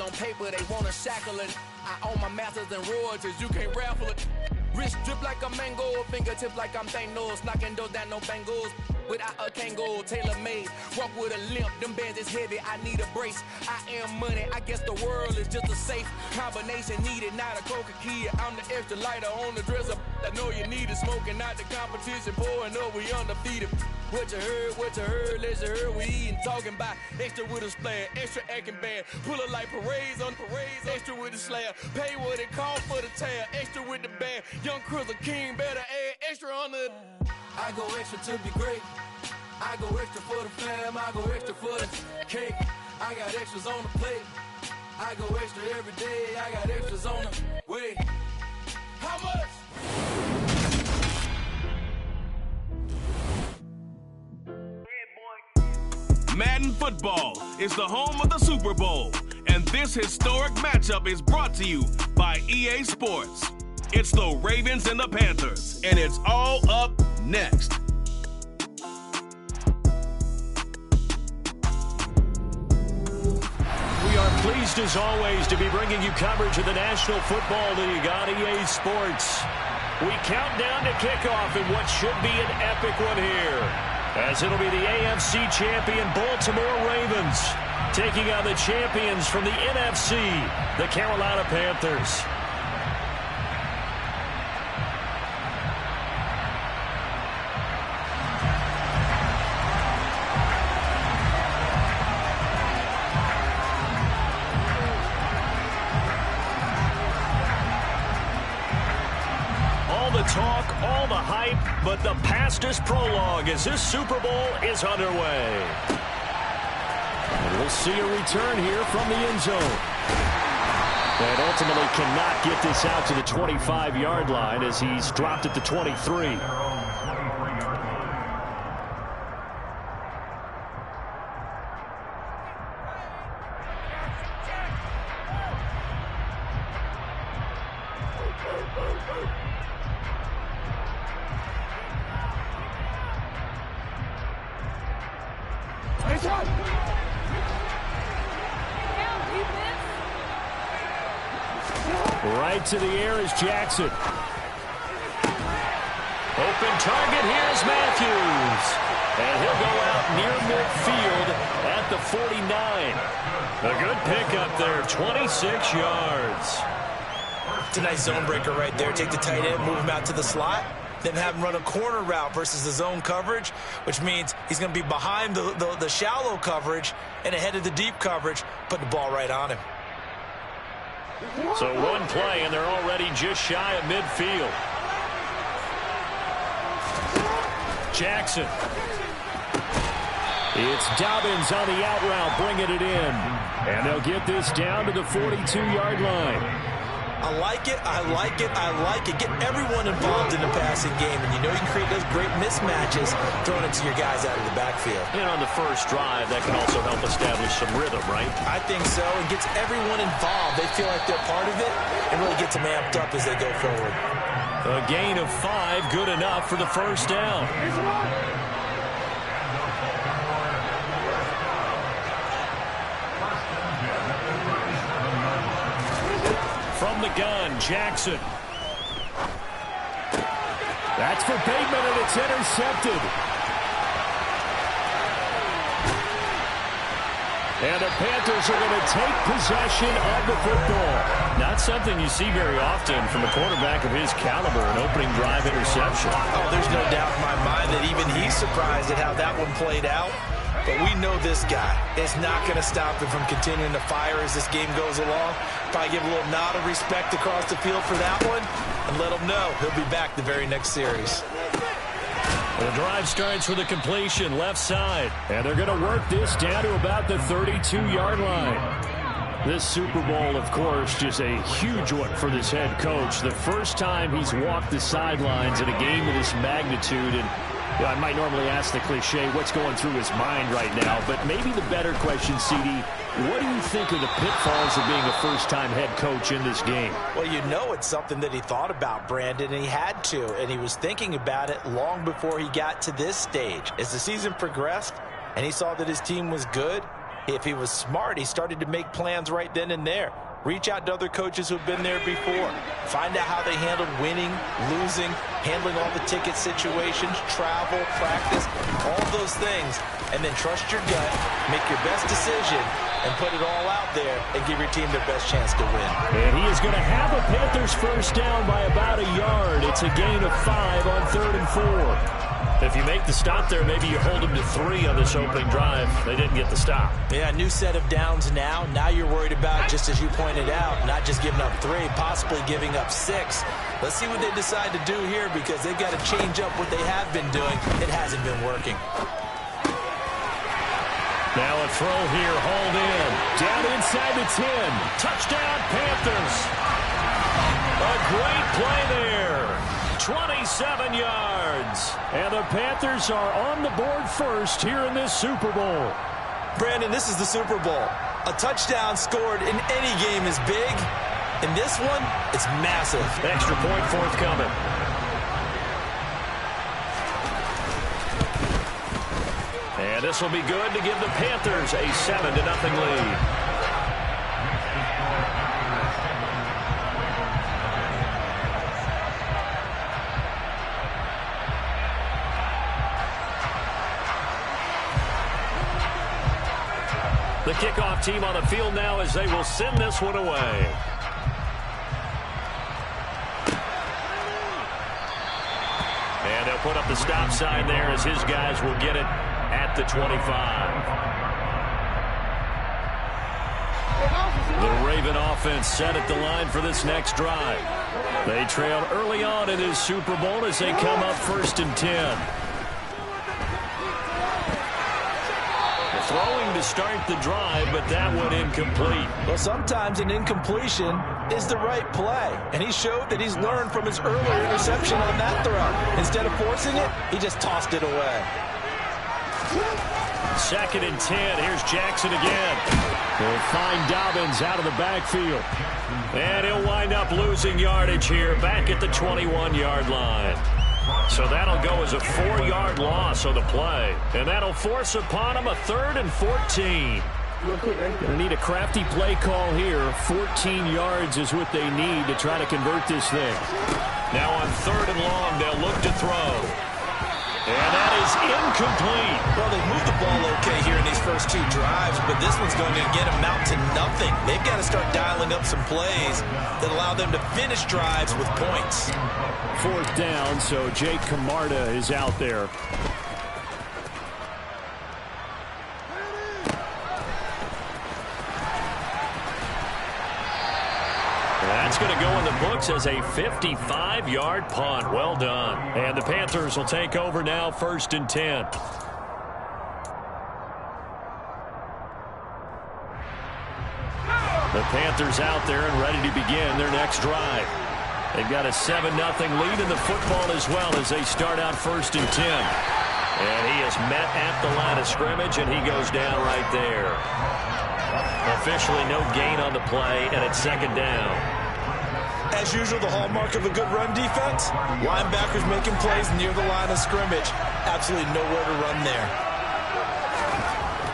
On paper, they want to shackle it. I own my masters and royalties, you can't raffle it. Wrist drip like a mango, fingertips like I'm Thanos, knocking doors down, no bangles. Without a Kango, tailor-made, walk with a limp, them bands is heavy, I need a brace. I am money, I guess the world is just a safe combination needed, not a Coca-Cola. I'm the extra lighter on the dresser, I know you need it, smoking out the competition, pouring up, we undefeated. What you heard, let's you heard, we eating, talking about extra with a splash, extra acting bad, pull it like parades on parades, extra with the slab, pay what it cost for the tab, extra with the band, young Crizzle King, better add extra on the... I go extra to be great. I go extra for the fam. I go extra for the cake. I got extras on the plate. I go extra every day. I got extras on the way. How much? Madden Football is the home of the Super Bowl, and this historic matchup is brought to you by EA Sports. It's the Ravens and the Panthers, and it's all up next. We are pleased as always to be bringing you coverage of the National Football League on EA Sports. We count down to kickoff in what should be an epic one here, as it'll be the AFC champion Baltimore Ravens taking on the champions from the NFC, the Carolina Panthers. Talk, all the hype, but the past is prologue as this Super Bowl is underway. And we'll see a return here from the end zone. And ultimately cannot get this out to the 25-yard line as he's dropped at the 23. Right to the air is Jackson. Open target, here's Matthews. And he'll go out near midfield at the 49. A good pickup there, 26 yards. It's a nice zone breaker right there. Take the tight end, move him out to the slot, then have him run a corner route versus the zone coverage, which means he's going to be behind the shallow coverage and ahead of the deep coverage, put the ball right on him. So one play, and they're already just shy of midfield. Jackson. It's Dobbins on the out route, bringing it in. And they'll get this down to the 42-yard line. I like it, I like it, I like it. Get everyone involved in the passing game, and you know you can create those great mismatches throwing it to your guys out of the backfield. And on the first drive, that can also help establish some rhythm, right? I think so. It gets everyone involved. They feel like they're part of it and really gets them amped up as they go forward. A gain of 5, good enough for the first down. From the gun, Jackson. That's for Bateman, and it's intercepted. And the Panthers are going to take possession of the football. Not something you see very often from a quarterback of his caliber, an opening drive interception. Oh, there's no doubt in my mind that even he's surprised at how that one played out. But we know this guy is not going to stop him from continuing to fire as this game goes along. Probably give a little nod of respect across the field for that one and let him know he'll be back the very next series. The drive starts with a completion left side, and they're going to work this down to about the 32-yard line. This Super Bowl, of course, just a huge one for this head coach. The first time he's walked the sidelines in a game of this magnitude, and you know, I might normally ask the cliche, what's going through his mind right now? But maybe the better question, CD, what do you think of the pitfalls of being a first-time head coach in this game? Well, you know it's something that he thought about, Brandon, and he had to. And he was thinking about it long before he got to this stage. As the season progressed and he saw that his team was good, If he was smart, he started to make plans right then and there. Reach out to other coaches who've been there before. Find out how they handled winning, losing, handling all the ticket situations, travel, practice, all those things. And then trust your gut, make your best decision, and put it all out there and give your team their best chance to win. And he is going to have a Panthers first down by about a yard. It's a gain of 5 on 3rd and 4. If you make the stop there, maybe you hold them to 3 on this opening drive. They didn't get the stop. Yeah, new set of downs now. Now you're worried about, just as you pointed out, not just giving up 3, possibly giving up 6. Let's see what they decide to do here, because they've got to change up what they have been doing. It hasn't been working. Now a throw here, hauled in. Down inside the 10. Touchdown, Panthers. A great play there. 27 yards. And the Panthers are on the board first here in this Super Bowl. Brandon, this is the Super Bowl. A touchdown scored in any game is big. In this one, it's massive. Extra point forthcoming. And this will be good to give the Panthers a 7-0 lead. The kickoff team on the field now as they will send this one away. And they'll put up the stop sign there as his guys will get it at the 25. The Raven offense set at the line for this next drive. They trailed early on in his Super Bowl as they come up 1st and 10. Throwing to start the drive, but that one incomplete. Well, sometimes an incompletion is the right play, and he showed that he's learned from his earlier interception on that throw. Instead of forcing it, he just tossed it away. 2nd and 10. Here's Jackson again. They'll find Dobbins out of the backfield. And he'll wind up losing yardage here back at the 21-yard line. So that'll go as a 4-yard loss on the play. And that'll force upon him a 3rd and 14. They need a crafty play call here. 14 yards is what they need to try to convert this thing. Now on 3rd and long, they'll look to throw. And that is incomplete. Well, they moved the ball okay here in these first 2 drives, but this one's going to get them out to nothing. They've got to start dialing up some plays that allow them to finish drives with points. 4th down, so Jake Camarda is out there. That's going to go in the books as a 55-yard punt. Well done. And the Panthers will take over now, 1st and 10. The Panthers out there and ready to begin their next drive. They've got a 7-0 lead in the football as well as they start out 1st and 10. And he is met at the line of scrimmage, and he goes down right there. Officially no gain on the play, and it's 2nd down. As usual, the hallmark of a good run defense, linebackers making plays near the line of scrimmage. Absolutely nowhere to run there.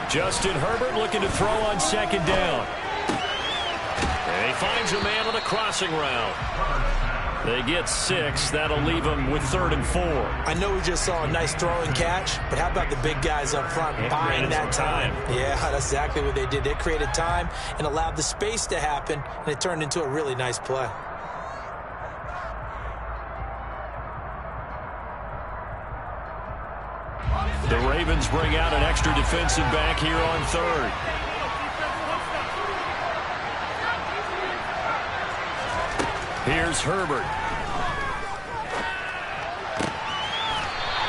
Justin Herbert looking to throw on 2nd down. And he finds a man on a crossing route. They get 6. That'll leave them with 3rd and 4. I know we just saw a nice throw and catch, but how about the big guys up front buying that time? Yeah, that's exactly what they did. They created time and allowed the space to happen, and it turned into a really nice play. The Ravens bring out an extra defensive back here on 3rd. Here's Herbert.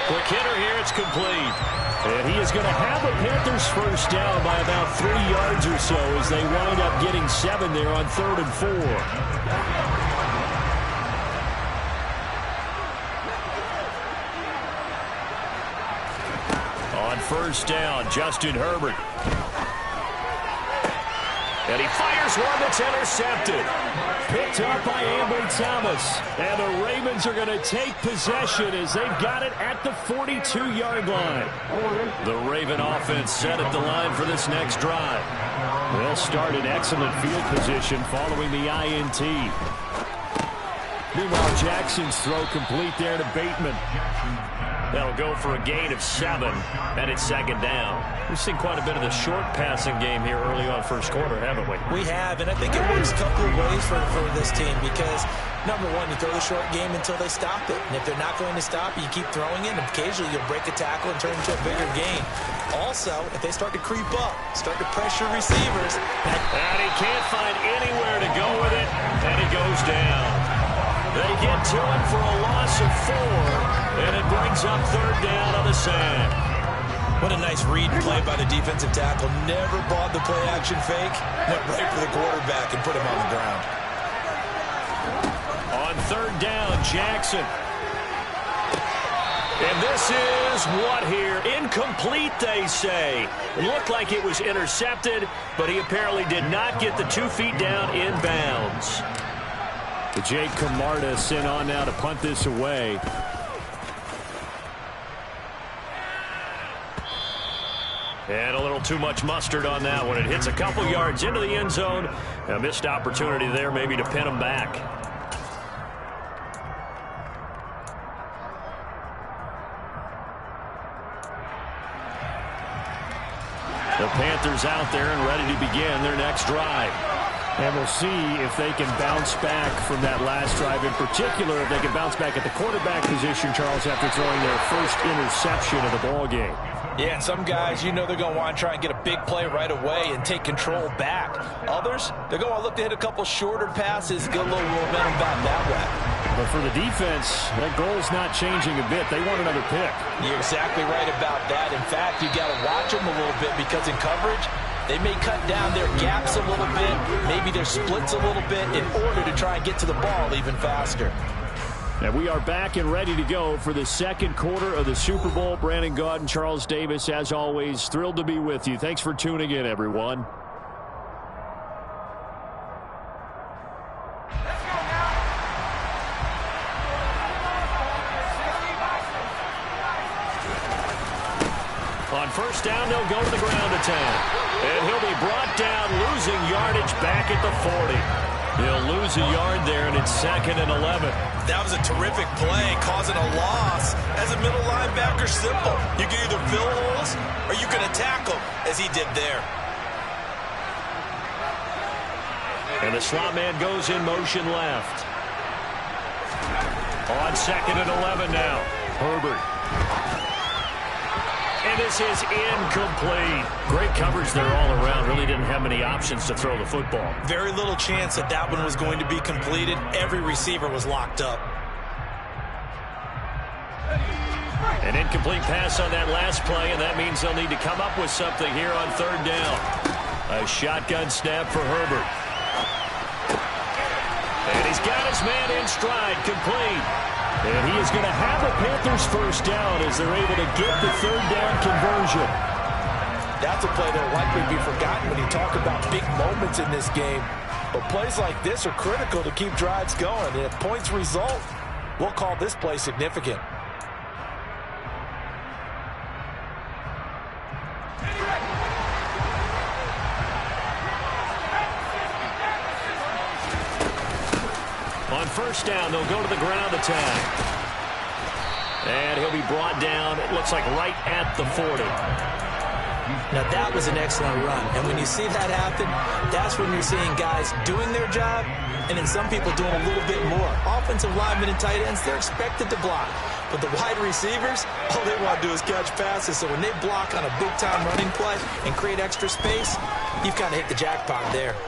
Quick hitter here, it's complete. And he is going to have the Panthers first down by about 3 yards or so as they wind up getting 7 there on 3rd and 4. On 1st down, Justin Herbert. And he fires one that's intercepted. Picked up by Ambry Thomas. And the Ravens are going to take possession as they've got it at the 42-yard line. The Raven offense set at the line for this next drive. They'll start in excellent field position following the INT. Meanwhile, Jackson's throw complete there to Bateman. That'll go for a gain of 7, and it's second down. We've seen quite a bit of the short passing game here early on first quarter, haven't we? We have, and I think it works a couple of ways for this team because, number one, you throw the short game until they stop it. And if they're not going to stop it, you keep throwing it, and occasionally you'll break a tackle and turn into a bigger gain. Also, if they start to creep up, start to pressure receivers. And he can't find anywhere to go with it, and it goes down. They get to him for a loss of 4, and it brings up third down on the sand. What a nice read and play by the defensive tackle. Never bought the play-action fake. Went right for the quarterback and put him on the ground. On third down, Jackson. And this is what here? Incomplete, they say. It looked like it was intercepted, but he apparently did not get the 2 feet down in bounds. Jake Camarda sent on now to punt this away. And a little too much mustard on that one. It hits a couple yards into the end zone. A missed opportunity there maybe to pin him back. The Panthers out there and ready to begin their next drive. And we'll see if they can bounce back from that last drive. In particular, if they can bounce back at the quarterback position, Charles, after throwing their first interception of the ball game. Yeah, and some guys, you know they're going to want to try and get a big play right away and take control back. Others, they're going to look to hit a couple shorter passes, get a little momentum back that way. But for the defense, that goal's not changing a bit. They want another pick. You're exactly right about that. In fact, you got to watch them a little bit because in coverage, they may cut down their gaps a little bit, maybe their splits a little bit in order to try and get to the ball even faster. And we are back and ready to go for the second quarter of the Super Bowl. Brandon Gaud and Charles Davis, as always, thrilled to be with you. Thanks for tuning in, everyone. On first down, they'll go to the ground attack. And he'll be brought down, losing yardage back at the 40. He'll lose a yard there, and it's 2nd and 11. That was a terrific play, causing a loss. As a middle linebacker, simple. You can either fill holes or you can attack them, as he did there. And the slot man goes in motion left. On 2nd and 11 now. Herbert. And this is incomplete. Great coverage there all around. Really didn't have many options to throw the football. Very little chance that that one was going to be completed. Every receiver was locked up. An incomplete pass on that last play, and that means they'll need to come up with something here on third down. A shotgun snap for Herbert. And he's got his man in stride, complete. And he is going to have the Panthers first down as they're able to get the third down conversion. That's a play that will likely be forgotten when you talk about big moments in this game. But plays like this are critical to keep drives going. And if points result, we'll call this play significant. On first down, they'll go to the ground attack. And he'll be brought down, it looks like right at the 40. Now that was an excellent run. And when you see that happen, that's when you're seeing guys doing their job and then some people doing a little bit more. Offensive linemen and tight ends, they're expected to block. But the wide receivers, all they want to do is catch passes. So when they block on a big-time running play and create extra space, you've kind of hit the jackpot there.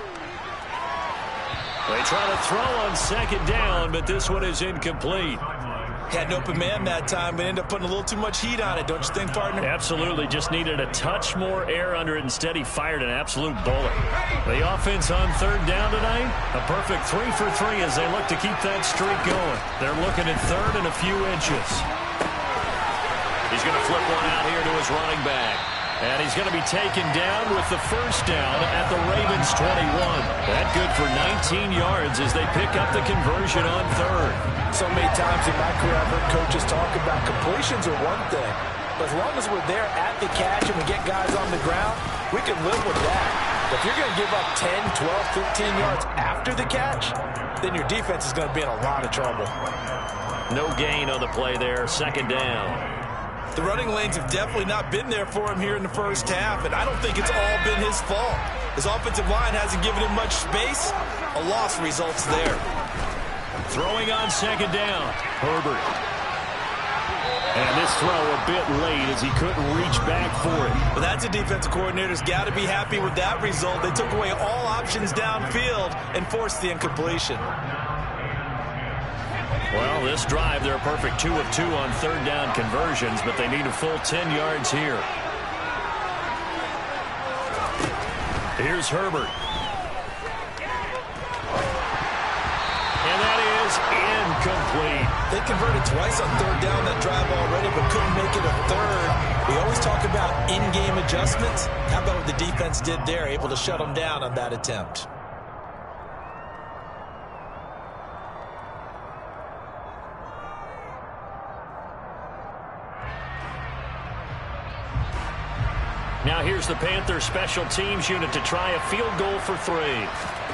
They try to throw on second down, but this one is incomplete. Had an open man that time, but ended up putting a little too much heat on it, don't you think, partner? Absolutely. Just needed a touch more air under it. Instead, he fired an absolute bullet. The offense on third down tonight, a perfect 3 for 3 as they look to keep that streak going. They're looking at third and a few inches. He's going to flip one out here to his running back. And he's going to be taken down with the first down at the Ravens 21. That good for 19 yards as they pick up the conversion on third. So many times in my career I've heard coaches talk about completions are one thing. But as long as we're there at the catch and we get guys on the ground, we can live with that. But if you're going to give up 10, 12, 15 yards after the catch, then your defense is going to be in a lot of trouble. No gain on the play there, second down. The running lanes have definitely not been there for him here in the first half, and I don't think it's all been his fault. His offensive line hasn't given him much space. A loss results there. Throwing on second down, Herbert. And this throw a bit late as he couldn't reach back for it. But that's a defensive coordinator's got to be happy with that result. They took away all options downfield and forced the incompletion. Well, this drive, they're a perfect 2 of 2 on third down conversions, but they need a full 10 yards here. Here's Herbert. And that is incomplete. They converted twice on third down that drive already, but couldn't make it a third. We always talk about in-game adjustments. How about what the defense did there, able to shut them down on that attempt? Now here's the Panthers special teams unit to try a field goal for 3.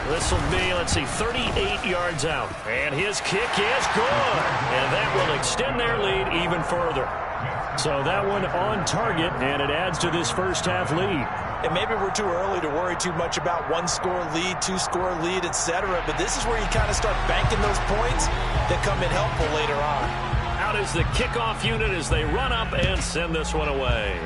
This will be, let's see, 38 yards out. And his kick is good. And that will extend their lead even further. So that one on target, and it adds to this first half lead. And maybe we're too early to worry too much about 1-score lead, 2-score lead, etc. But this is where you kind of start banking those points that come in helpful later on. Out is the kickoff unit as they run up and send this one away.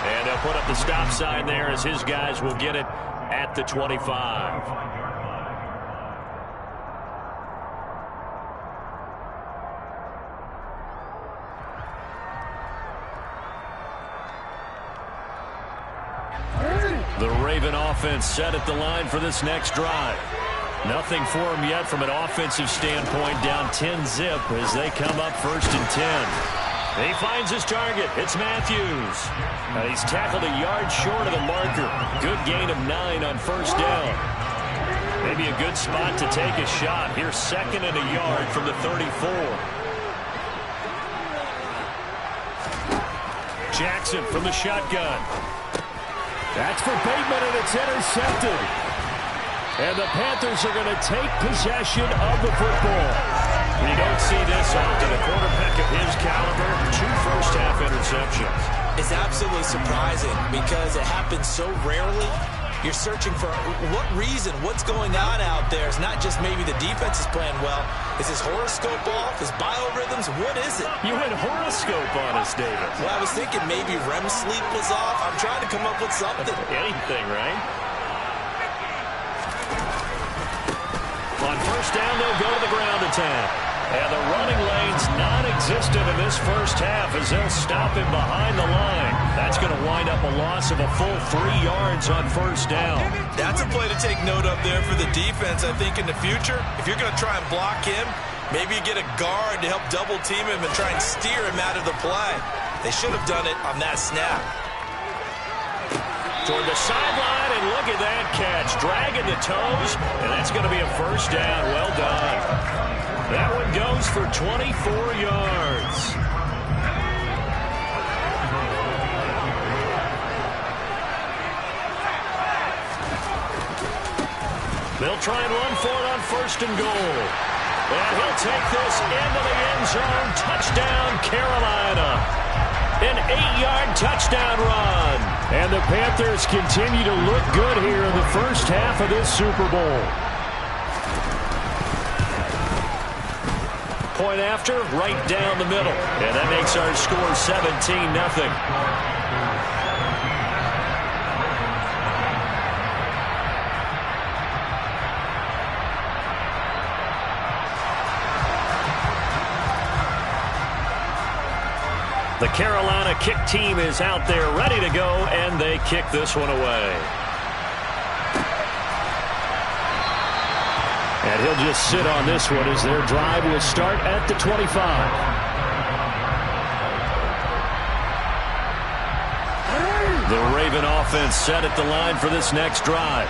And they'll put up the stop sign there as his guys will get it at the 25. The Raven offense set at the line for this next drive. Nothing for him yet from an offensive standpoint, down 10-zip as they come up 1st and 10. He finds his target. It's Matthews. And he's tackled a yard short of the marker. Good gain of 9 on first down. Maybe a good spot to take a shot. Here's 2nd and a yard from the 34. Jackson from the shotgun. That's for Bateman, and it's intercepted. And the Panthers are going to take possession of the football. You don't see this often. A quarterback of his caliber, 2 first-half interceptions. It's absolutely surprising because it happens so rarely. You're searching for what reason, what's going on out there. It's not just maybe the defense is playing well. Is his horoscope off? His biorhythms? What is it? You went horoscope on us, David. Well, I was thinking maybe REM sleep was off. I'm trying to come up with something. Anything, right? On first down, they'll go to the ground attack. And the running lane's non-existent in this first half as they'll stop him behind the line. That's going to wind up a loss of a full 3 yards on first down. That's a play to take note of there for the defense, I think, in the future. If you're going to try and block him, maybe you get a guard to help double-team him and try and steer him out of the play. They should have done it on that snap. Toward the sideline, and look at that catch. Dragging the toes, and that's going to be a first down. Well done. That one goes for 24 yards. They'll try and run for it on 1st and goal. And he'll take this into the end zone. Touchdown, Carolina. An 8-yard touchdown run. And the Panthers continue to look good here in the first half of this Super Bowl. Point after, right down the middle. And that makes our score 17-0. The Carolina kick team is out there ready to go, and they kick this one away. And he'll just sit on this one as their drive will start at the 25. The Raven offense set at the line for this next drive.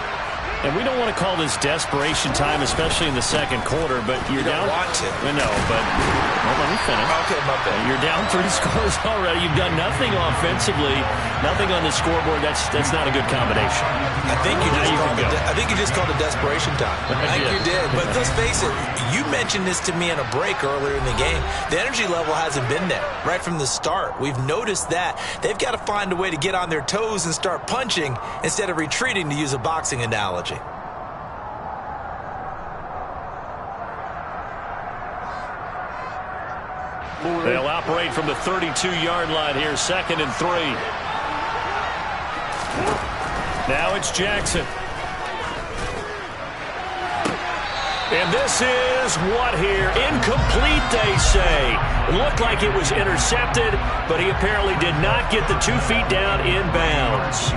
And we don't want to call this desperation time, especially in the second quarter, but you're down. You don't want to. No, but well, let me finish. Okay, my bad. You're down 3 scores already. You've done nothing offensively, nothing on the scoreboard. That's not a good combination. I think you just called it desperation time. I think you did. But let's face it, you mentioned this to me in a break earlier in the game. The energy level hasn't been there right from the start. We've noticed that. They've got to find a way to get on their toes and start punching instead of retreating, to use a boxing analogy. They'll operate from the 32-yard line here, 2nd and 3. Now it's Jackson. And this is what here? Incomplete, they say. It looked like it was intercepted, but he apparently did not get the 2 feet down in bounds.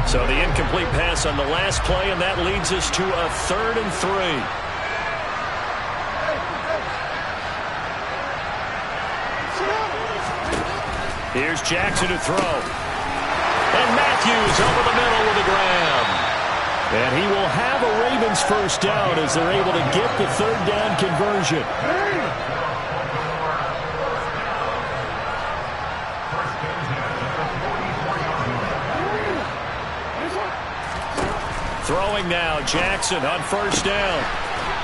So the incomplete pass on the last play, and that leads us to a 3rd and 3. Here's Jackson to throw. And Matthews over the middle with a grab. And he will have a Ravens first down as they're able to get the 3rd down conversion. Throwing now, Jackson on 1st down.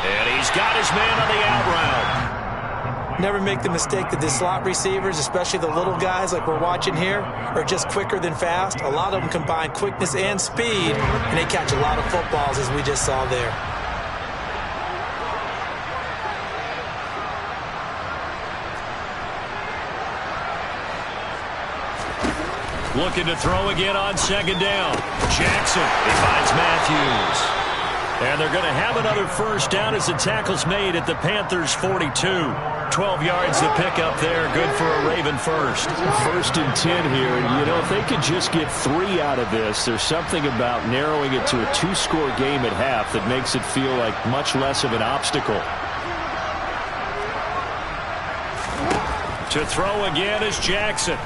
And he's got his man on the out route. Never make the mistake that the slot receivers, especially the little guys like we're watching here, are just quicker than fast. A lot of them combine quickness and speed, and they catch a lot of footballs, as we just saw there. Looking to throw again on 2nd down. Jackson, he finds Matthews. And they're going to have another first down as the tackle's made at the Panthers' 42. 12 yards to pick up there. Good for a Raven first. 1st and 10 here. You know, if they could just get 3 out of this, there's something about narrowing it to a 2-score game at half that makes it feel like much less of an obstacle. To throw again is Jackson.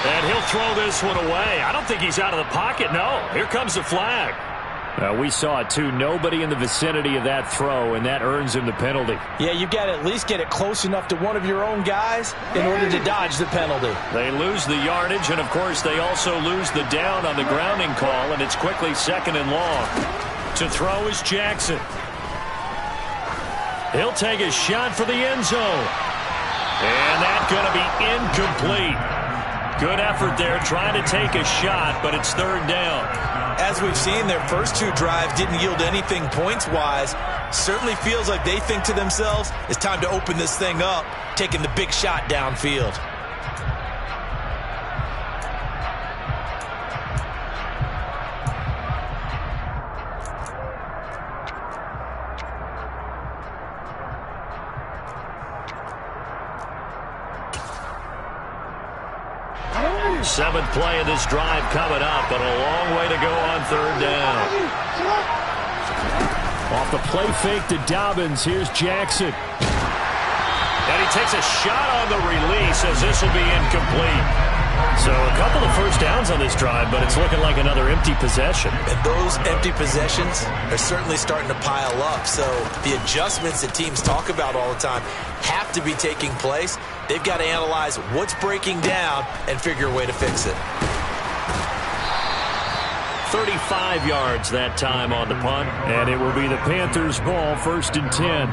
And he'll throw this one away. I don't think he's out of the pocket. No, here comes the flag. We saw it, too. Nobody in the vicinity of that throw, and that earns him the penalty. Yeah, you've got to at least get it close enough to one of your own guys in order to dodge the penalty. They lose the yardage, and, of course, they also lose the down on the grounding call, and it's quickly 2nd and long. To throw is Jackson. He'll take a shot for the end zone. And that's going to be incomplete. Good effort there, trying to take a shot, but it's 3rd down. As we've seen, their first 2 drives didn't yield anything points-wise. Certainly feels like they think to themselves, it's time to open this thing up, taking the big shot downfield. Seventh play of this drive coming up, but a long way to go on 3rd down. Off the play fake to Dobbins, here's Jackson. And he takes a shot on the release as this will be incomplete. So a couple of first downs on this drive, but it's looking like another empty possession. And those empty possessions are certainly starting to pile up. So the adjustments that teams talk about all the time have to be taking place. They've got to analyze what's breaking down and figure a way to fix it. 35 yards that time on the punt, and it will be the Panthers' ball, 1st and 10.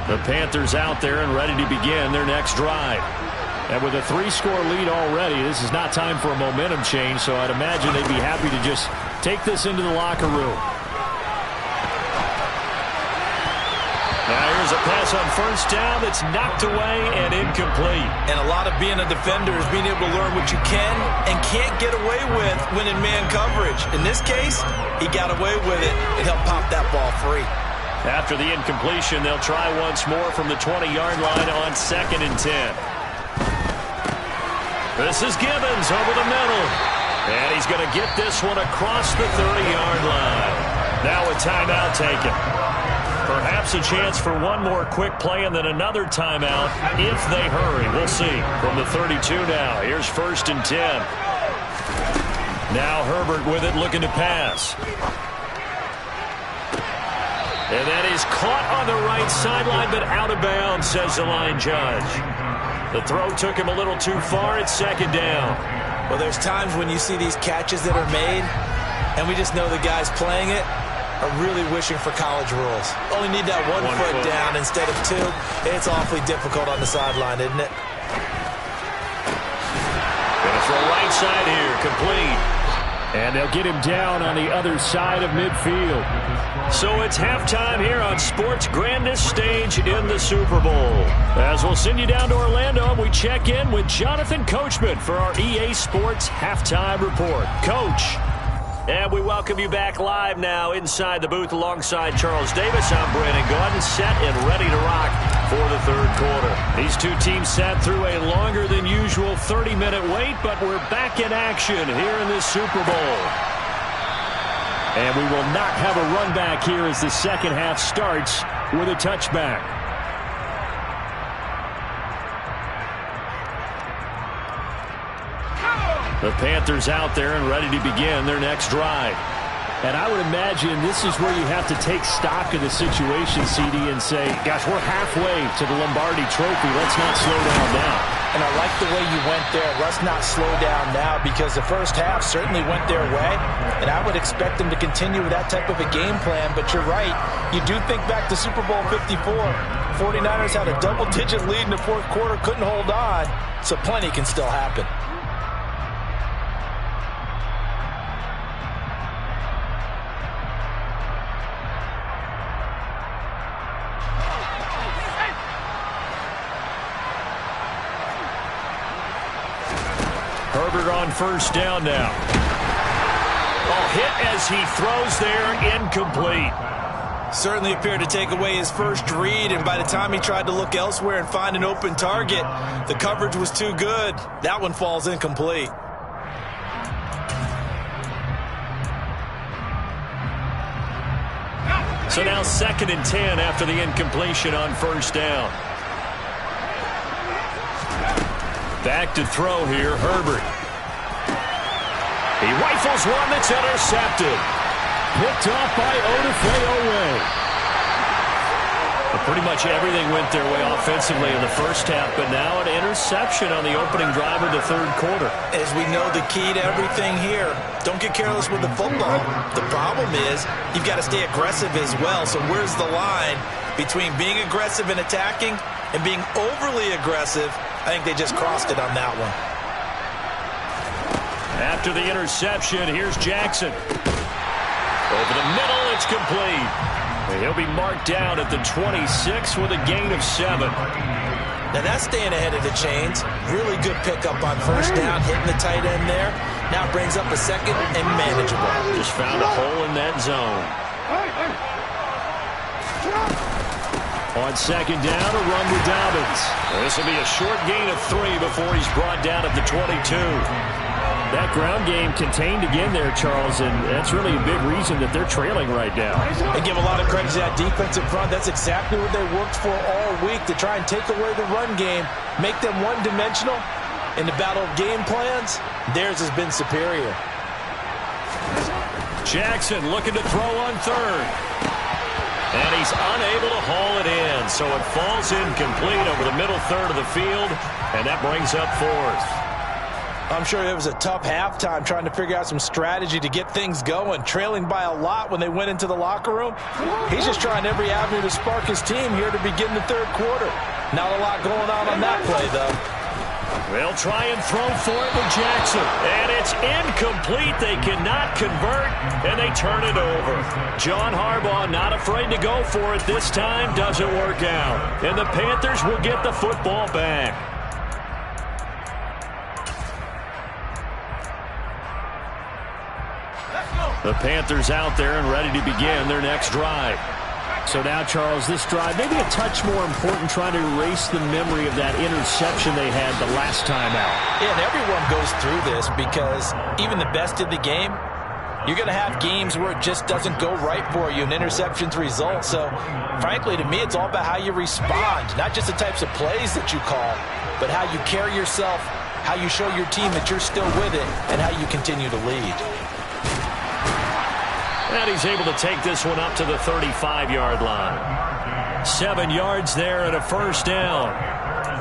The Panthers out there and ready to begin their next drive. And with a 3-score lead already, this is not time for a momentum change, so I'd imagine they'd be happy to just take this into the locker room. Now here's a pass on 1st down that's knocked away and incomplete. And a lot of being a defender is being able to learn what you can and can't get away with when in man coverage. In this case, he got away with it and helped pop that ball free. After the incompletion, they'll try once more from the 20-yard line on 2nd and 10. This is Gibbons over the middle. And he's going to get this one across the 30-yard line. Now a timeout taken. Perhaps a chance for one more quick play and then another timeout if they hurry. We'll see. From the 32 now, here's 1st and 10. Now Herbert with it, looking to pass. And that is caught on the right sideline, but out of bounds, says the line judge. The throw took him a little too far. It's 2nd down. Well, there's times when you see these catches that are made, and we just know the guys playing it are really wishing for college rules. Only need that one foot down instead of 2. It's awfully difficult on the sideline, isn't it? Gonna throw right side here, complete. And they'll get him down on the other side of midfield. So it's halftime here on sports' grandest stage in the Super Bowl. As we'll send you down to Orlando, we check in with Jonathan Coachman for our EA Sports Halftime Report. Coach. And we welcome you back live now inside the booth alongside Charles Davis. I'm Brandon Gaudin, set and ready to rock for the 3rd quarter. These two teams sat through a longer than usual 30-minute wait, but we're back in action here in this Super Bowl. And we will not have a run back here as the second half starts with a touchback. The Panthers out there and ready to begin their next drive. And I would imagine this is where you have to take stock of the situation, CD, and say, gosh, we're halfway to the Lombardi Trophy. Let's not slow down now. And I like the way you went there. Let's not slow down now, because the first half certainly went their way. And I would expect them to continue with that type of a game plan. But you're right. You do think back to Super Bowl 54. 49ers had a double-digit lead in the 4th quarter, couldn't hold on. So plenty can still happen. Herbert on 1st down now. Hit as he throws there, incomplete. Certainly appeared to take away his first read, and by the time he tried to look elsewhere and find an open target, the coverage was too good. That one falls incomplete. So now 2nd and 10 after the incompletion on 1st down. Back to throw here, Herbert. He rifles one that's intercepted. Picked off by Odafe Oweh. Pretty much everything went their way offensively in the first half, but now an interception on the opening drive of the 3rd quarter. As we know, the key to everything here, don't get careless with the football. The problem is you've got to stay aggressive as well. So where's the line between being aggressive and attacking and being overly aggressive? I think they just crossed it on that one. After the interception, here's Jackson. Over the middle, it's complete. He'll be marked down at the 26 with a gain of 7. Now that's staying ahead of the chains. Really good pickup on 1st down, hitting the tight end there. Now brings up a 2nd and manageable. Just found a hole in that zone. On 2nd down, a run with Dobbins. This will be a short gain of 3 before he's brought down at the 22. That ground game contained again there, Charles, and that's really a big reason that they're trailing right now. They give a lot of credit to that defensive front. That's exactly what they worked for all week, to try and take away the run game, make them one-dimensional. In the battle of game plans, theirs has been superior. Jackson looking to throw on 3rd. And he's unable to haul it in, so it falls incomplete over the middle 3rd of the field, and that brings up 4th. I'm sure it was a tough halftime trying to figure out some strategy to get things going, trailing by a lot when they went into the locker room. He's just trying every avenue to spark his team here to begin the 3rd quarter. Not a lot going on that play, though. They'll try and throw for it with Jackson. And it's incomplete. They cannot convert, and they turn it over. John Harbaugh not afraid to go for it this time. Doesn't work out. And the Panthers will get the football back. The Panthers out there and ready to begin their next drive. So now, Charles, this drive, maybe a touch more important, trying to erase the memory of that interception they had the last time out. Yeah, and everyone goes through this, because even the best in the game, You're going to have games where it just doesn't go right for you, and interceptions result. So, frankly, to me, it's all about how you respond, not just the types of plays that you call, but how you carry yourself, how you show your team that you're still with it, and how you continue to lead. And he's able to take this one up to the 35-yard line. 7 yards there and a first down.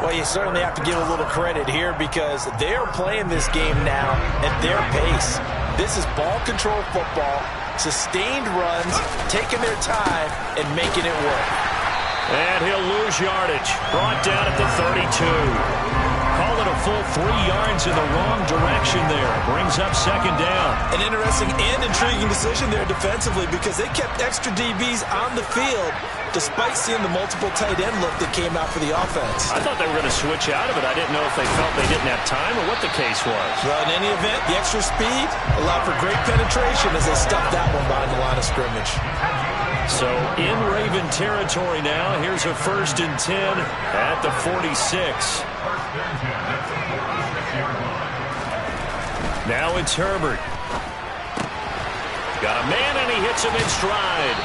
Well, you certainly have to give a little credit here because they're playing this game now at their pace. This is ball control football, sustained runs, taking their time, and making it work. And he'll lose yardage. Brought down at the 32. Call it a full 3 yards in the wrong direction there. Brings up second down. An interesting and intriguing decision there defensively because they kept extra DBs on the field despite seeing the multiple tight end look that came out for the offense. I thought they were going to switch out of it. I didn't know if they felt they didn't have time or what the case was. Well, in any event, the extra speed allowed for great penetration as they stuffed that one behind the line of scrimmage. So in Raven territory now. Here's a 1st and 10 at the 46. Now it's Herbert. Got a man and he hits him in stride.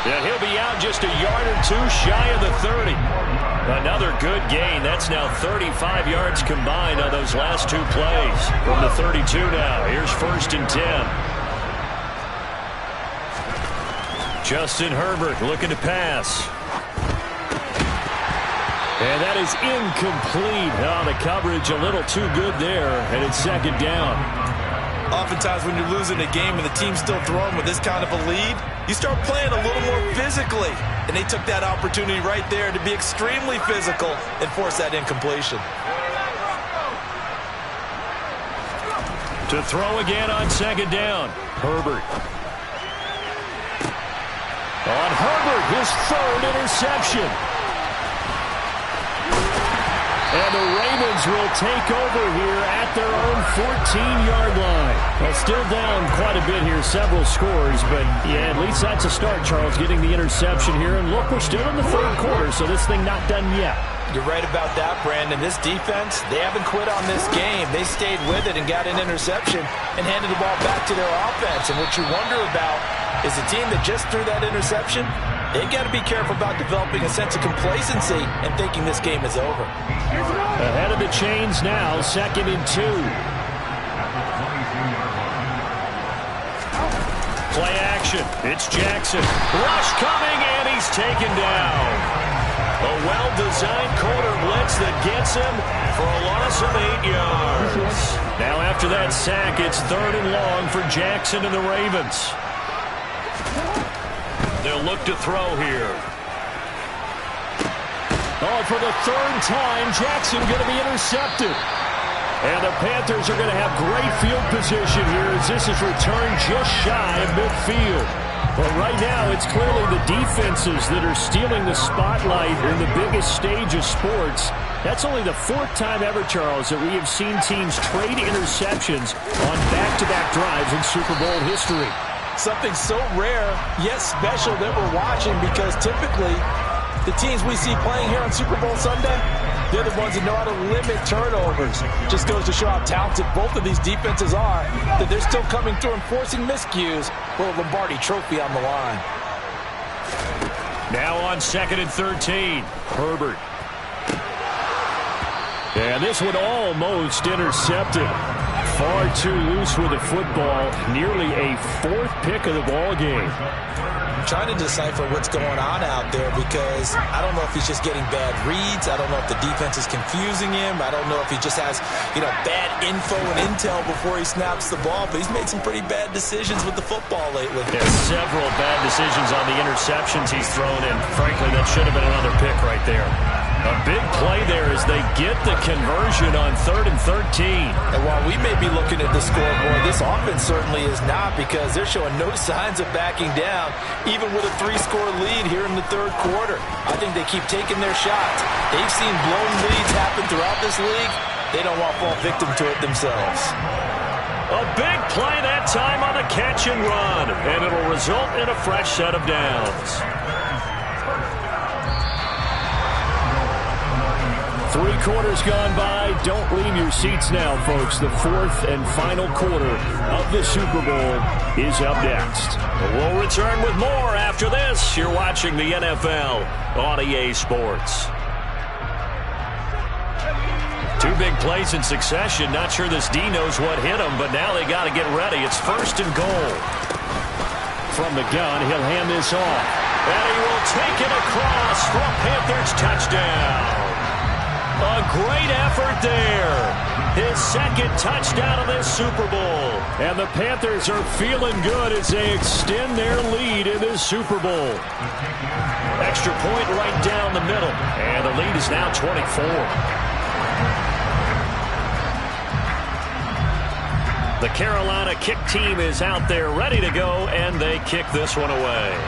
And he'll be out just a yard or two shy of the 30. Another good gain. That's now 35 yards combined on those last 2 plays. From the 32 now. Here's 1st and 10. Justin Herbert looking to pass. And that is incomplete. Oh, the coverage a little too good there. And it's second down. Oftentimes when you're losing a game and the team's still throwing with this kind of a lead, you start playing a little more physically. And they took that opportunity right there to be extremely physical and force that incompletion. To throw again on second down. Herbert. On Herbert, his 3rd interception. And the Ravens will take over here at their own 14-yard line. Well, still down quite a bit here, several scores, but yeah, at least that's a start, Charles, getting the interception here. And look, we're still in the 3rd quarter, so this thing not done yet. You're right about that, Brandon. This defense, they haven't quit on this game. They stayed with it and got an interception and handed the ball back to their offense. And what you wonder about is the team that just threw that interception, they've got to be careful about developing a sense of complacency and thinking this game is over. Ahead of the chains now, 2nd and 2. Play action. It's Jackson. Rush coming, and he's taken down. A well-designed corner blitz that gets him for a loss of 8 yards. Now after that sack, it's 3rd and long for Jackson and the Ravens. They'll look to throw here. Oh, for the 3rd time, Jackson going to be intercepted. And the Panthers are going to have great field position here as this is returned just shy of midfield. But right now, it's clearly the defenses that are stealing the spotlight in the biggest stage of sports. That's only the 4th time ever, Charles, that we have seen teams trade interceptions on back-to-back drives in Super Bowl history. Something so rare, yet special that we're watching because typically the teams we see playing here on Super Bowl Sunday, they're the ones that know how to limit turnovers. Just goes to show how talented both of these defenses are, that they're still coming through and forcing miscues with a Lombardi trophy on the line. Now on 2nd and 13, Herbert. And this one almost intercepted. Far too loose with the football. Nearly a 4th pick of the ball game. I'm trying to decipher what's going on out there because I don't know if he's just getting bad reads. I don't know if the defense is confusing him. I don't know if he just has, bad info and intel before he snaps the ball. But he's made some pretty bad decisions with the football lately. Yeah, several bad decisions on the interceptions he's thrown in. Frankly, that should have been another pick right there. A big play there as they get the conversion on 3rd and 13. And while we may be looking at the scoreboard, this offense certainly is not because they're showing no signs of backing down, even with a 3-score lead here in the 3rd quarter. I think they keep taking their shots. They've seen blown leads happen throughout this league. They don't want to fall victim to it themselves. A big play that time on the catch and run, and it'll result in a fresh set of downs. 3 quarters gone by. Don't leave your seats now, folks. The 4th and final quarter of the Super Bowl is up next. We'll return with more after this. You're watching the NFL on EA Sports. 2 big plays in succession. Not sure this D knows what hit him, but now they got to get ready. It's 1st and goal. From the gun, he'll hand this off. And he will take it across for a Panthers touchdown. A great effort there. His 2nd touchdown of this Super Bowl. And the Panthers are feeling good as they extend their lead in this Super Bowl. Extra point right down the middle. And the lead is now 24. The Carolina kick team is out there ready to go, and they kick this one away.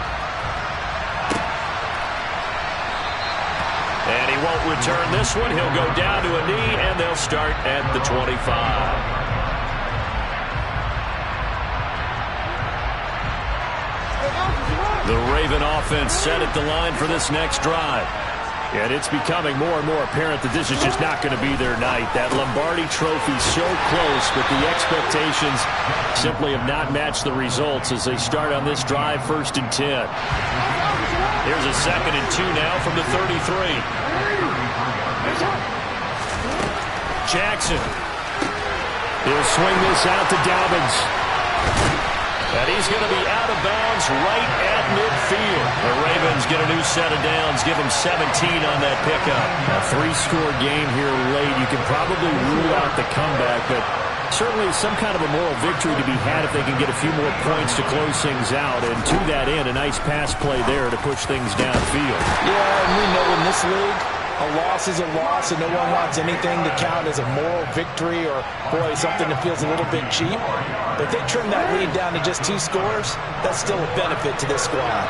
And he won't return this one. He'll go down to a knee, and they'll start at the 25. The Raven offense set at the line for this next drive. And it's becoming more and more apparent that this is just not going to be their night. That Lombardi Trophy so close, but the expectations simply have not matched the results as they start on this drive, 1st and 10. Here's a 2nd and 2 now from the 33. Jackson. He'll swing this out to Dobbins. And he's going to be out of bounds right at midfield. The Ravens get a new set of downs, give them 17 on that pickup. A 3-score game here late. You can probably rule out the comeback, but certainly some kind of a moral victory to be had if they can get a few more points to close things out. And to that end, a nice pass play there to push things downfield. Yeah, and we know in this league, a loss is a loss, and no one wants anything to count as a moral victory or, boy, something that feels a little bit cheap. But if they trim that lead down to just 2 scores, that's still a benefit to this squad.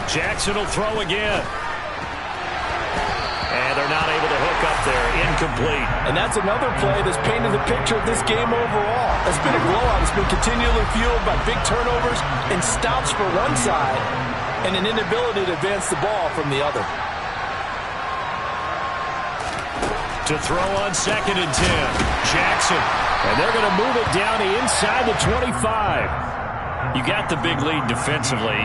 Jackson will throw again. And they're not able to hook up there. Incomplete. And that's another play that's painted the picture of this game overall. It's been a blowout. It's been continually fueled by big turnovers and stops for one side and an inability to advance the ball from the other. To throw on 2nd and 10. Jackson. And they're going to move it down to inside the 25. You got the big lead defensively.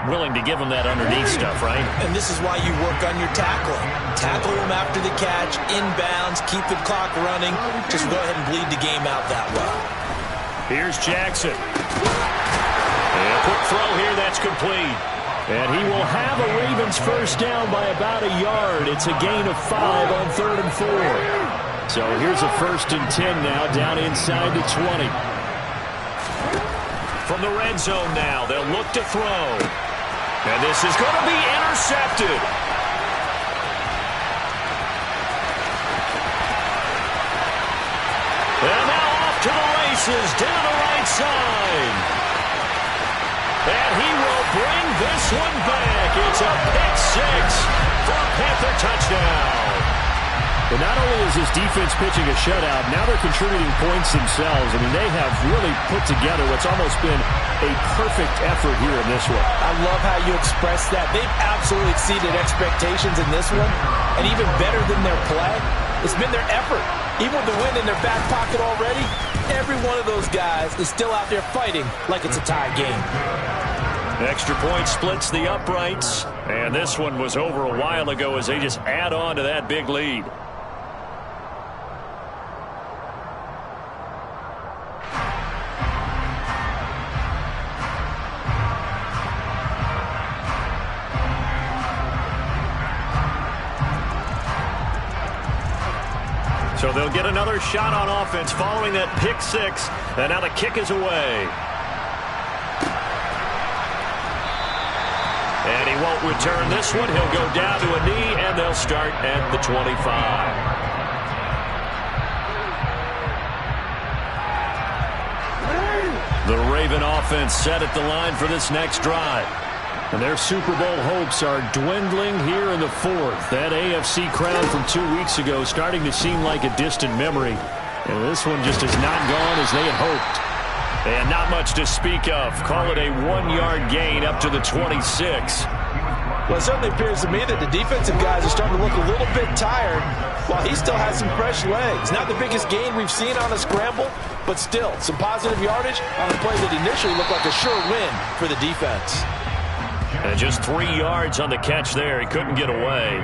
Willing to give them that underneath stuff, right? And this is why you work on your tackling. Tackle them after the catch, inbounds, keep the clock running. Just go ahead and bleed the game out that way. Here's Jackson. And a quick throw here, that's complete. And he will have a Ravens 1st down by about a yard. It's a gain of 5 on 3rd and 4. So here's a 1st and 10 now, down inside the 20. From the red zone now, they'll look to throw. And this is going to be intercepted. And now off to the races, down the right side. And he will bring this one back. It's a pick 6 for a Panther touchdown. But not only is this defense pitching a shutout, now they're contributing points themselves. I mean, they have really put together what's almost been a perfect effort here in this one. I love how you express that. They've absolutely exceeded expectations in this one. And even better than their play, it's been their effort. Even with the win in their back pocket already, every one of those guys is still out there fighting like it's a tie game. Extra point splits the uprights. And this one was over a while ago as they just add on to that big lead. So they'll get another shot on offense following that pick 6. And now the kick is away. And he won't return this one. He'll go down to a knee, and they'll start at the 25. The Raven offense set at the line for this next drive. And their Super Bowl hopes are dwindling here in the 4th. That AFC crown from 2 weeks ago starting to seem like a distant memory. And this one just has not gone as they had hoped. And not much to speak of. Call it a 1-yard gain up to the 26. Well, it certainly appears to me that the defensive guys are starting to look a little bit tired while he still has some fresh legs. Not the biggest gain we've seen on a scramble, but still some positive yardage on a play that initially looked like a sure win for the defense. And just 3 yards on the catch there. He couldn't get away.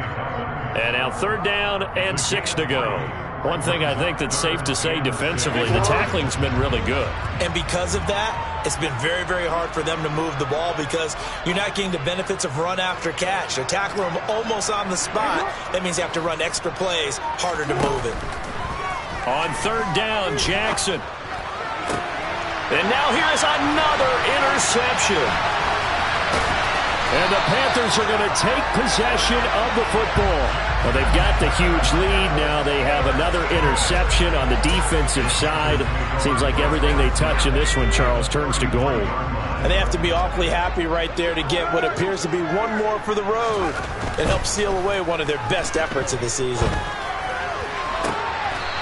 And now 3rd down and 6 to go. One thing I think that's safe to say defensively, the tackling's been really good. And because of that, it's been very, very hard for them to move the ball because you're not getting the benefits of run after catch. They're tackling them almost on the spot. That means you have to run extra plays, harder to move it. On 3rd down, Jackson. And now here's another interception. And the Panthers are going to take possession of the football. Well, they've got the huge lead. Now they have another interception on the defensive side. Seems like everything they touch in this one, Charles, turns to gold. And they have to be awfully happy right there to get what appears to be one more for the road and help seal away one of their best efforts of the season.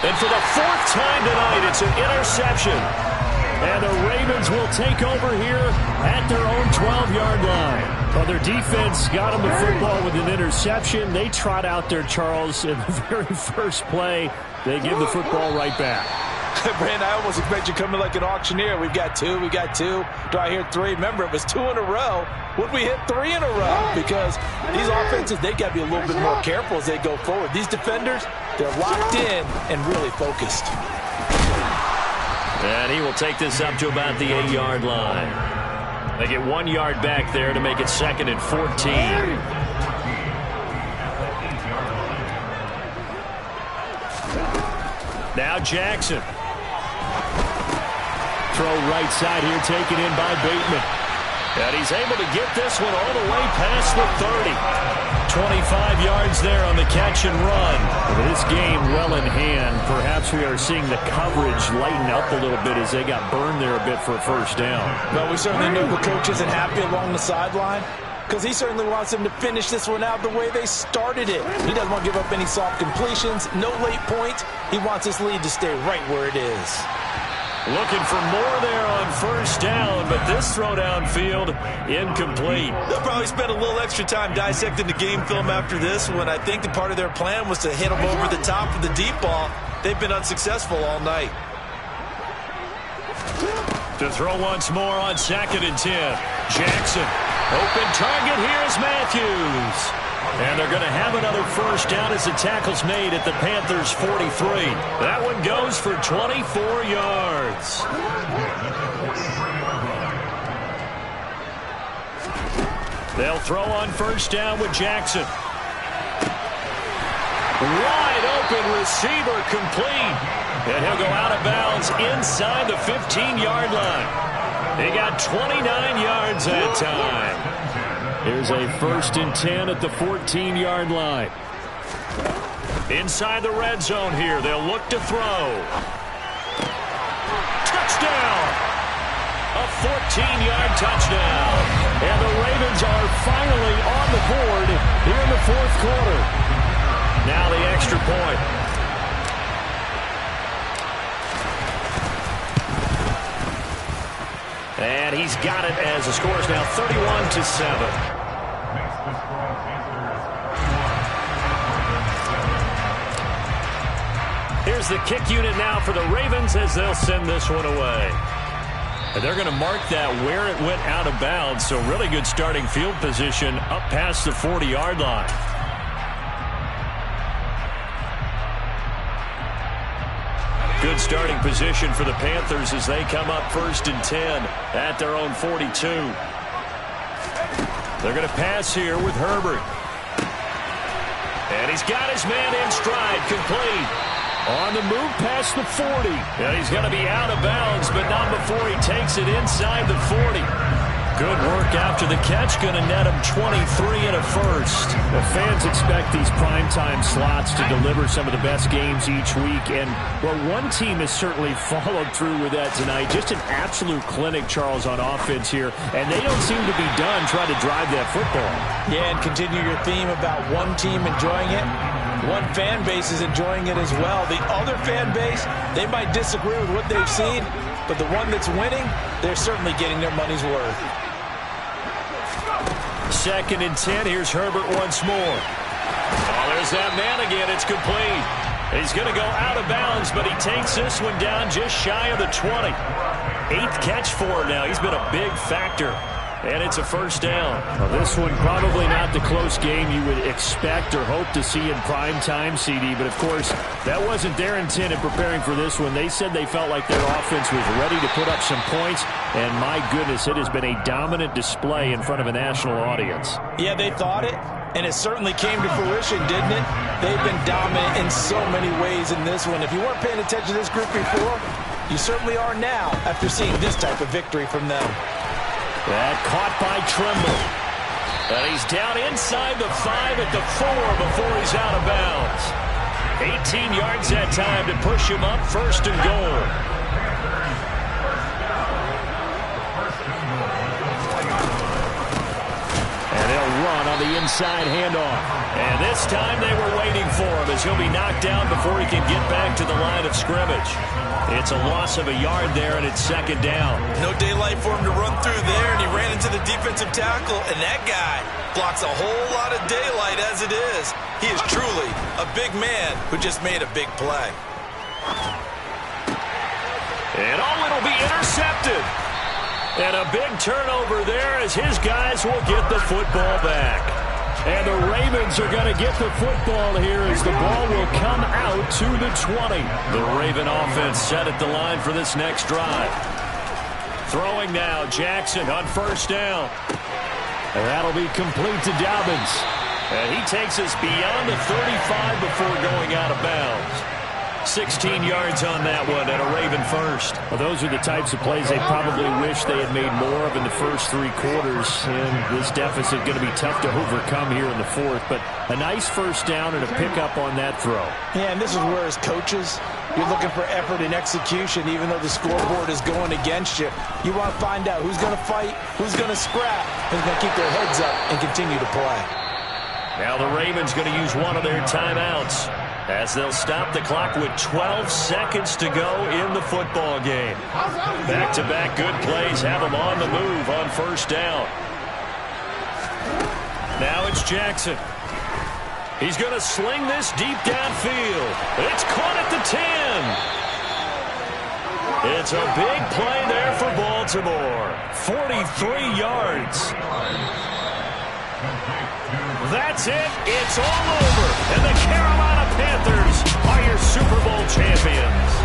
And for the 4th time tonight, it's an interception. And the Ravens will take over here at their own 12-yard line. Well, their defense got them the football with an interception. They trot out there, Charles, in the very first play. They give the football right back. Brandon, I almost expect you coming like an auctioneer. We've got 2, we got 2. Do I hear 3? Remember, it was 2 in a row. Would we hit 3 in a row? Because these offenses, they got to be a little bit more careful as they go forward. These defenders, they're locked in and really focused. And he will take this up to about the 8-yard line. They get 1 yard back there to make it 2nd and 14. Now Jackson. Throw right side here, taken in by Bateman. And he's able to get this one all the way past the 30. 25 yards there on the catch and run. With this game well in hand, perhaps we are seeing the coverage lighten up a little bit as they got burned there a bit for a 1st down. Well, we certainly knew the coach isn't happy along the sideline because he certainly wants them to finish this one out the way they started it. He doesn't want to give up any soft completions, no late points. He wants this lead to stay right where it is. Looking for more there on 1st down, but this throw downfield incomplete. They'll probably spend a little extra time dissecting the game film after this one. I think the part of their plan was to hit them over the top of the deep ball. They've been unsuccessful all night. To throw once more on 2nd and 10. Jackson. Open target. Here's Matthews. And they're going to have another 1st down as the tackle's made at the Panthers' 43. That one goes for 24 yards. They'll throw on 1st down with Jackson. Wide open receiver complete. And he'll go out of bounds inside the 15-yard line. He got 29 yards that time. Here's a 1st and 10 at the 14-yard line. Inside the red zone here. They'll look to throw. Touchdown! A 14-yard touchdown. And the Ravens are finally on the board here in the 4th quarter. Now the extra point. And he's got it as the score is now 31-7. Here's the kick unit now for the Ravens as they'll send this one away. And they're going to mark that where it went out of bounds, so really good starting field position up past the 40-yard line. Good starting position for the Panthers as they come up 1st and 10 at their own 42. They're going to pass here with Herbert. And he's got his man in stride, complete. On the move past the 40. And he's going to be out of bounds, but not before he takes it inside the 40. Good work after the catch. Going to net him 23 and a 1st. The fans expect these primetime slots to deliver some of the best games each week. And, well, one team has certainly followed through with that tonight. Just an absolute clinic, Charles, on offense here. And they don't seem to be done trying to drive that football. Yeah, and continue your theme about one team enjoying it. One fan base is enjoying it as well. The other fan base, they might disagree with what they've seen, but the one that's winning, they're certainly getting their money's worth. 2nd and 10. Here's Herbert once more. Oh, there's that man again. It's complete. He's going to go out of bounds, but he takes this one down just shy of the 20. 8th catch for him now. He's been a big factor. And it's a first down. Well, this one probably not the close game you would expect or hope to see in prime time, CD. But, of course, that wasn't their intent in preparing for this one. They said they felt like their offense was ready to put up some points. And, my goodness, it has been a dominant display in front of a national audience. Yeah, they thought it, and it certainly came to fruition, didn't it? They've been dominant in so many ways in this one. If you weren't paying attention to this group before, you certainly are now after seeing this type of victory from them. That caught by Trimble. And he's down inside the 5 at the 4 before he's out of bounds. 18 yards that time to push him up, 1st and goal. And they'll run on the inside handoff. And this time they were waiting for him as he'll be knocked down before he can get back to the line of scrimmage. It's a loss of a yard there, and it's 2nd down. No daylight for him to run through there, and he ran into the defensive tackle, and that guy blocks a whole lot of daylight as it is. He is truly a big man who just made a big play. And it'll be intercepted. And a big turnover there as his guys will get the football back. And the Ravens are going to get the football here as the ball will come out to the 20. The Raven offense set at the line for this next drive. Throwing now, Jackson on 1st down. And that'll be complete to Dobbins. And he takes us beyond the 35 before going out of bounds. 16 yards on that one and a Raven first. Well, those are the types of plays they probably wish they had made more of in the first 3 quarters. And this deficit going to be tough to overcome here in the 4th. But a nice first down and a pickup on that throw. Yeah, and this is where as coaches, you're looking for effort and execution even though the scoreboard is going against you. You want to find out who's going to fight, who's going to scrap, who's going to keep their heads up and continue to play. Now the Ravens going to use one of their timeouts as they'll stop the clock with 12 seconds to go in the football game. Back-to-back good plays have them on the move on 1st down. Now it's Jackson. He's going to sling this deep downfield. It's caught at the 10. It's a big play there for Baltimore. 43 yards. That's it. It's all over. And the Carolina Panthers are your Super Bowl champions.